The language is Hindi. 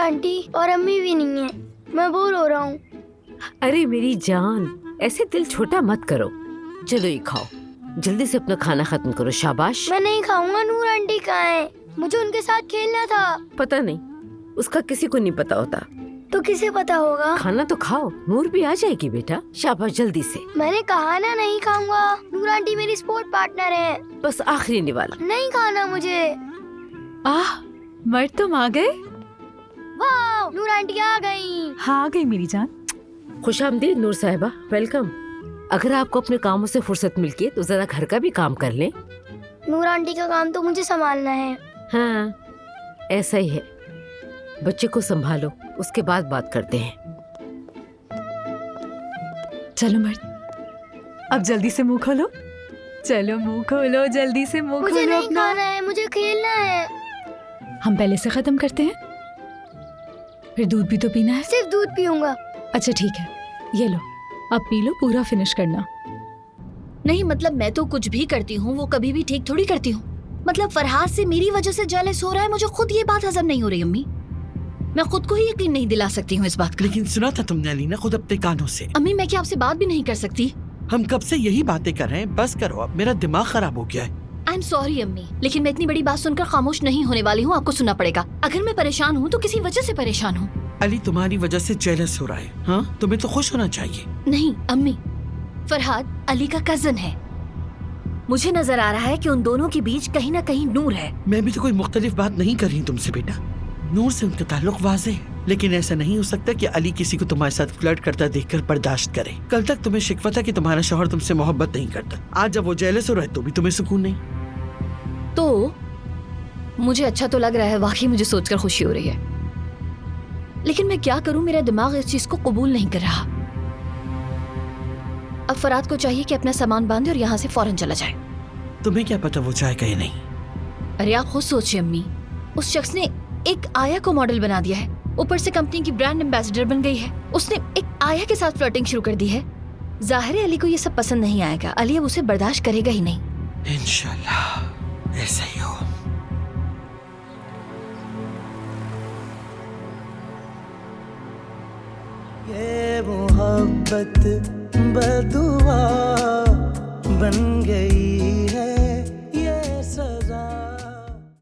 आंटी और अम्मी भी नहीं है, मैं बोर हो रहा हूँ। अरे मेरी जान, ऐसे दिल छोटा मत करो। चलो ये खाओ, जल्दी से अपना खाना खत्म करो। शाबाश। मैं नहीं खाऊंगा। नूर आंटी कहाँ है? मुझे उनके साथ खेलना था। पता नहीं, उसका किसी को नहीं पता होता। तो किसे पता होगा? खाना तो खाओ, नूर भी आ जाएगी बेटा। शाबाश, जल्दी से। मैंने कहा ना नहीं खाऊंगा। नूर आंटी मेरी स्पोर्ट पार्टनर है। बस आखिरी निवाला। नहीं खाना मुझे। आह, मर्द तुम आ गए। वाह, नूर आंटी आ गई। हाँ आ गई मेरी जान। खुशामदीद नूर साहिबा, वेलकम। अगर आपको अपने कामों से फुर्सत मिलती तो जरा घर का भी काम कर लें। नूर आंटी का काम तो मुझे संभालना है। हाँ, ऐसा ही है। बच्चे को संभालो, उसके बाद बात करते हैं। चलो मर्द, अब जल्दी से मुंह खोलो। चलो मुंह खोलो, जल्दी से मुंह मुझे खोलो नहीं अपना। खाना है, मुझे खेलना है। हम पहले से खत्म करते हैं, फिर दूध भी तो पीना है। सिर्फ दूध पीऊंगा। अच्छा ठीक है, ये लो, अब पी लो, पूरा फिनिश करना। नहीं मतलब मैं तो कुछ भी करती हूँ वो कभी भी ठीक थोड़ी करती हूँ। मतलब फरहाद से मेरी वजह से जेलस हो रहा है, मुझे खुद ये बात हजम नहीं हो रही अम्मी। मैं खुद को ही यकीन नहीं दिला सकती हूँ इस बात का। लेकिन सुना था तुमने अली ना खुद अपने कानों से। अम्मी मैं क्या आपसे बात भी नहीं कर सकती? हम कब से यही बातें कर रहे हैं, बस करो अब, मेरा दिमाग खराब हो गया है। आई एम सॉरी अम्मी, लेकिन मैं इतनी बड़ी बात सुनकर खामोश नहीं होने वाली हूँ। आपको सुनना पड़ेगा। अगर मैं परेशान हूँ तो किसी वजह से परेशान हूँ। अली तुम्हारी वजह से जेलस हो रहा है। हाँ, तुम्हें तो खुश होना चाहिए। नहीं अम्मी, फरहाद अली का कजन है। मुझे नजर आ रहा है कि उन दोनों के बीच कहीं ना कहीं नूर है। मैं भी तो कोई मुख्तलिफ बात नहीं कर रही तुमसे बेटा। नूर से उनका ताल्लुक वाज़ेह है, लेकिन ऐसा नहीं हो सकता कि अली किसी को तुम्हारे साथ फ्लर्ट करता देखकर बर्दाश्त करे। कल तक तुम्हें शिकवा था कि तुम्हारा शौहर तुमसे मोहब्बत नहीं करता। आज जब वो जेलस हो रहा है तो भी तुम्हें सुकून नहीं। तो मुझे अच्छा तो लग रहा है, वाकई मुझे सोचकर खुशी हो रही है, लेकिन मैं क्या करूं, मेरा दिमाग इस चीज को कबूल नहीं कर रहा। अब फराद को चाहिए कि अपना सामान बांधे और यहाँ से फौरन चला जाए। तुम्हें क्या पता वो चाहेगा या नहीं। अरे आप खुद सोचिए अम्मी, उस शख्स ने एक आया को मॉडल बना दिया है, ऊपर से कंपनी की ब्रांड एम्बेसडर बन गई है। उसने एक आया के साथ फ्लर्टिंग शुरू कर दी है। जाहिर है अली को ये सब पसंद नहीं आएगा। अली अब उसे बर्दाश्त करेगा ही नहीं। इंशाल्लाह ऐसा ही हो। ये मोहब्बत बदुआ बन गई है